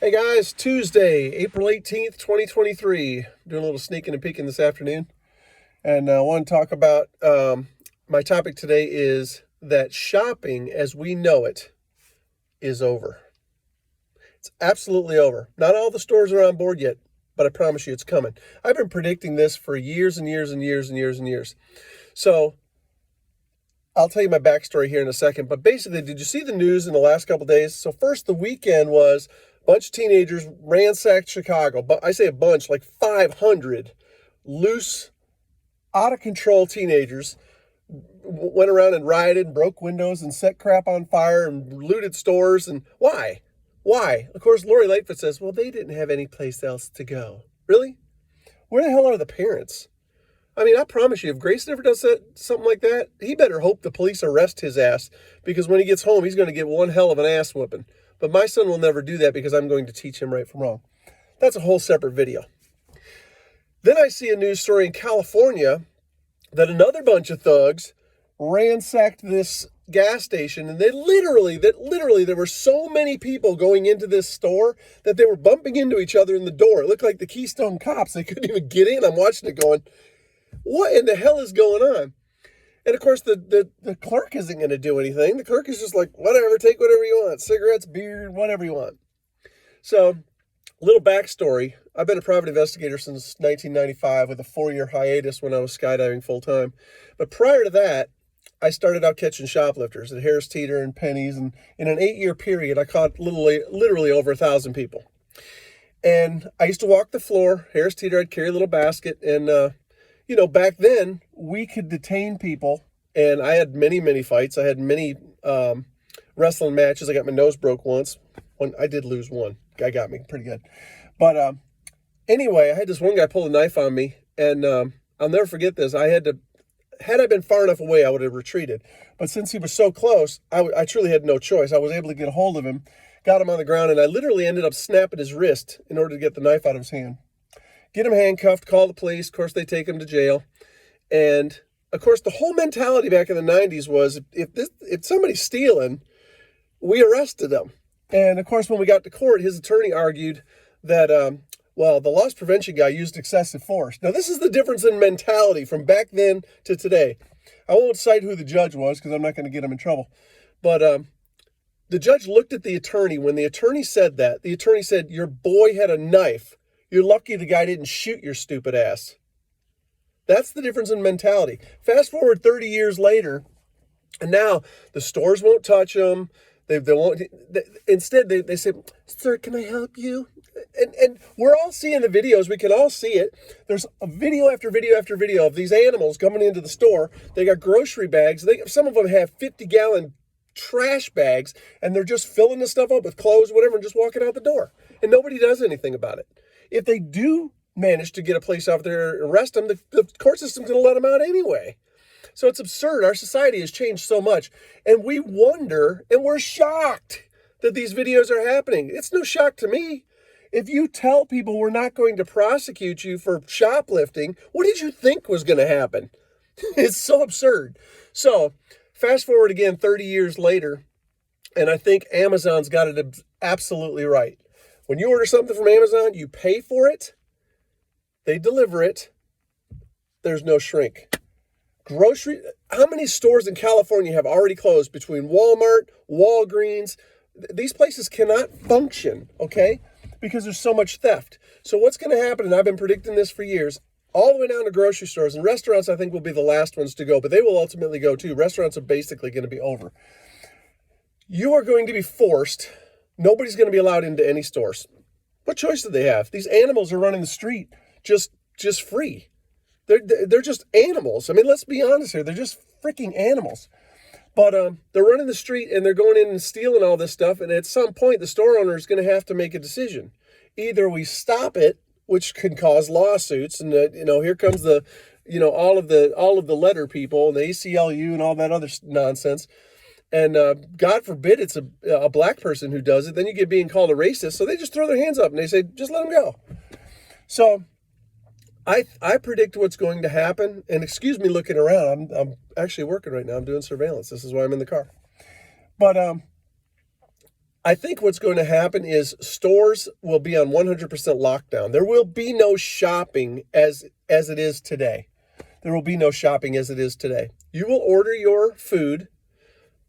Hey guys, Tuesday, April 18th, 2023. Doing a little sneaking and peeking this afternoon. And I want to talk about my topic today is that shopping as we know it is over. It's absolutely over. Not all the stores are on board yet, but I promise you it's coming. I've been predicting this for years and years and years and years and years. So I'll tell you my backstory here in a second. But basically, did you see the news in the last couple of days? So first, the weekend was a bunch of teenagers ransacked Chicago. But I say a bunch, like 500 loose, out of control teenagers went around and rioted and broke windows and set crap on fire and looted stores. And why? Why? Of course, Lori Lightfoot says, well, they didn't have any place else to go. Really? Where the hell are the parents? I mean, I promise you, if Grayson ever does something like that, he better hope the police arrest his ass, because when he gets home, he's going to get one hell of an ass whooping. But my son will never do that because I'm going to teach him right from wrong. That's a whole separate video. Then I see a news story in California that another bunch of thugs ransacked this gas station, and literally, there were so many people going into this store that they were bumping into each other in the door. It looked like the Keystone Cops. They couldn't even get in. I'm watching it going, what in the hell is going on? And of course, the clerk isn't going to do anything. The clerk is just like, whatever, take whatever you want. Cigarettes, beer, whatever you want. So, little backstory. I've been a private investigator since 1995 with a 4-year hiatus when I was skydiving full time. But prior to that, I started out catching shoplifters at Harris Teeter and Penny's. And in an 8-year period, I caught literally over 1,000 people. And I used to walk the floor. Harris Teeter, I'd carry a little basket. And, back then, we could detain people. And I had many, many fights. I had many wrestling matches. I got my nose broke once. I did lose one. Guy got me pretty good. But anyway, I had this one guy pull a knife on me. And I'll never forget this. Had I been far enough away, I would have retreated. But since he was so close, I truly had no choice. I was able to get a hold of him, got him on the ground, and I literally ended up snapping his wrist in order to get the knife out of his hand. Get him handcuffed, call the police. Of course, they take him to jail. And, of course, the whole mentality back in the 90s was if somebody's stealing, we arrested them. And, of course, when we got to court, his attorney argued that, the loss prevention guy used excessive force. Now, this is the difference in mentality from back then to today. I won't cite who the judge was because I'm not going to get him in trouble. But the judge looked at the attorney. When the attorney said that, the attorney said, your boy had a knife. You're lucky the guy didn't shoot your stupid ass. That's the difference in mentality. Fast forward 30 years later, and now the stores won't touch them. They won't. Instead, they say, sir, can I help you? And we're all seeing the videos. We can all see it. There's a video after video after video of these animals coming into the store. They got grocery bags. Some of them have 50-gallon trash bags, and they're just filling the stuff up with clothes, whatever, and just walking out the door. And nobody does anything about it. If they do manage to get a police out there and arrest them, the court system's going to let them out anyway. So it's absurd. Our society has changed so much. And we wonder, and we're shocked that these videos are happening. It's no shock to me. If you tell people we're not going to prosecute you for shoplifting, what did you think was going to happen? It's so absurd. So fast forward again 30 years later, and I think Amazon's got it absolutely right. When you order something from Amazon, you pay for it, they deliver it, there's no shrink. How many stores in California have already closed between Walmart, Walgreens? These places cannot function, okay? Because there's so much theft. So what's going to happen, and I've been predicting this for years, all the way down to grocery stores, and restaurants I think will be the last ones to go, but they will ultimately go too. Restaurants are basically going to be over. You are going to be forced, nobody's going to be allowed into any stores. What choice do they have? These animals are running the street just free. They're just animals. I mean, let's be honest here. They're just freaking animals. But they're running the street and they're going in and stealing all this stuff. And at some point, the store owner is going to have to make a decision. Either we stop it, which can cause lawsuits, and here comes all of the letter people and the ACLU and all that other nonsense. And God forbid it's a black person who does it. Then you get being called a racist. So they just throw their hands up and they say, just let them go. So I predict what's going to happen. And excuse me looking around. I'm actually working right now. I'm doing surveillance. This is why I'm in the car. But I think what's going to happen is stores will be on 100% lockdown. There will be no shopping as it is today. There will be no shopping as it is today. You will order your food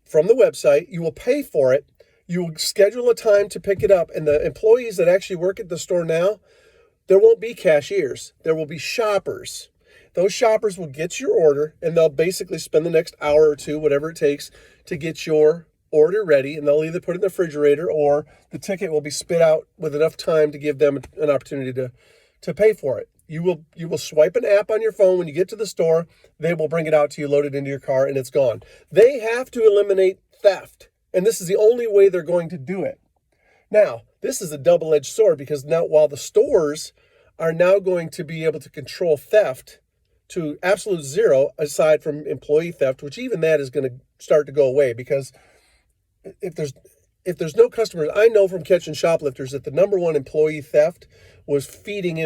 from the website. You will pay for it. You will schedule a time to pick it up. And the employees that actually work at the store now, there won't be cashiers. There will be shoppers. Those shoppers will get your order, and they'll basically spend the next hour or two, whatever it takes, to get your order ready, and they'll either put it in the refrigerator or the ticket will be spit out with enough time to give them an opportunity to pay for it. You will swipe an app on your phone when you get to the store. They will bring it out to you, load it into your car, and it's gone. They have to eliminate theft, and this is the only way they're going to do it. Now, this is a double-edged sword because now while the stores are now going to be able to control theft to absolute zero, aside from employee theft, which even that is going to start to go away because if there's no customers, I know from catching shoplifters that the number one employee theft was feeding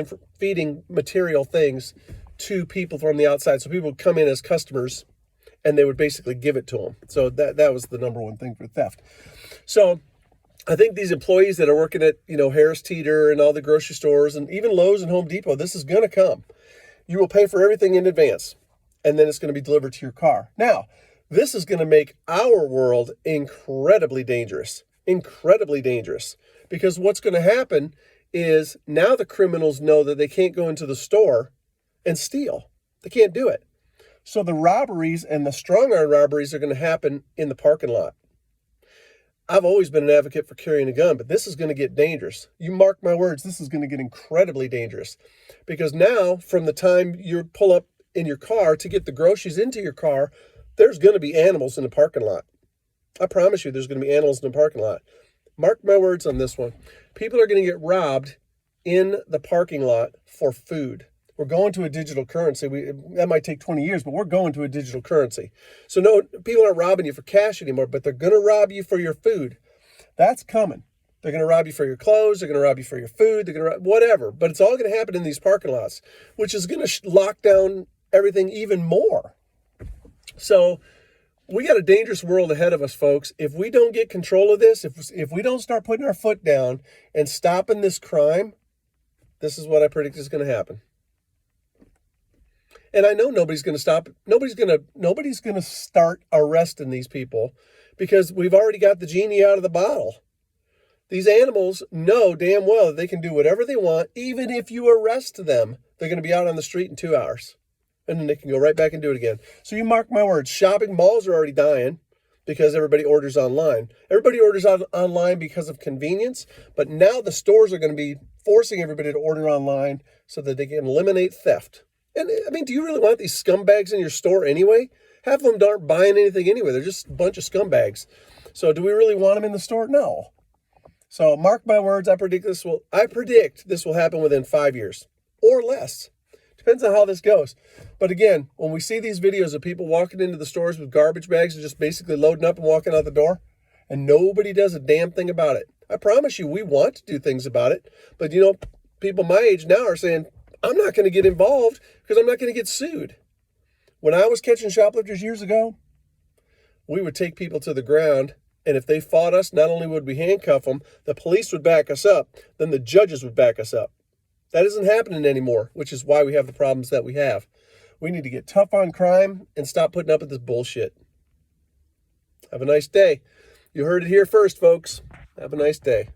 material things to people from the outside. So people would come in as customers and they would basically give it to them. So that was the number one thing for theft. So I think these employees that are working at, Harris Teeter and all the grocery stores and even Lowe's and Home Depot, this is going to come. You will pay for everything in advance, and then it's going to be delivered to your car. Now, this is going to make our world incredibly dangerous, because what's going to happen is now the criminals know that they can't go into the store and steal. They can't do it. So the robberies and the strong arm robberies are going to happen in the parking lot. I've always been an advocate for carrying a gun, but this is going to get dangerous. You mark my words, this is going to get incredibly dangerous. Because now, from the time you pull up in your car to get the groceries into your car, there's going to be animals in the parking lot. I promise you there's going to be animals in the parking lot. Mark my words on this one. People are going to get robbed in the parking lot for food. We're going to a digital currency. That might take 20 years, but we're going to a digital currency. So no, people aren't robbing you for cash anymore, but they're going to rob you for your food. That's coming. They're going to rob you for your clothes. They're going to rob you for your food. They're going to rob whatever. But it's all going to happen in these parking lots, which is going to lock down everything even more. So we got a dangerous world ahead of us, folks. If we don't get control of this, if we don't start putting our foot down and stopping this crime, this is what I predict is going to happen. And I know nobody's going to stop. Nobody's going to start arresting these people because we've already got the genie out of the bottle. These animals know damn well that they can do whatever they want. Even if you arrest them, they're going to be out on the street in 2 hours. And then they can go right back and do it again. So you mark my words, shopping malls are already dying because everybody orders online. Everybody orders online because of convenience. But now the stores are going to be forcing everybody to order online so that they can eliminate theft. And I mean, do you really want these scumbags in your store anyway? Half of them aren't buying anything anyway. They're just a bunch of scumbags. So do we really want them in the store? No. So mark my words, I predict this will happen within 5 years or less. Depends on how this goes. But again, when we see these videos of people walking into the stores with garbage bags and just basically loading up and walking out the door, and nobody does a damn thing about it. I promise you, we want to do things about it. But people my age now are saying, I'm not going to get involved because I'm not going to get sued. When I was catching shoplifters years ago, we would take people to the ground, and if they fought us, not only would we handcuff them, the police would back us up, then the judges would back us up. That isn't happening anymore, which is why we have the problems that we have. We need to get tough on crime and stop putting up with this bullshit. Have a nice day. You heard it here first, folks. Have a nice day.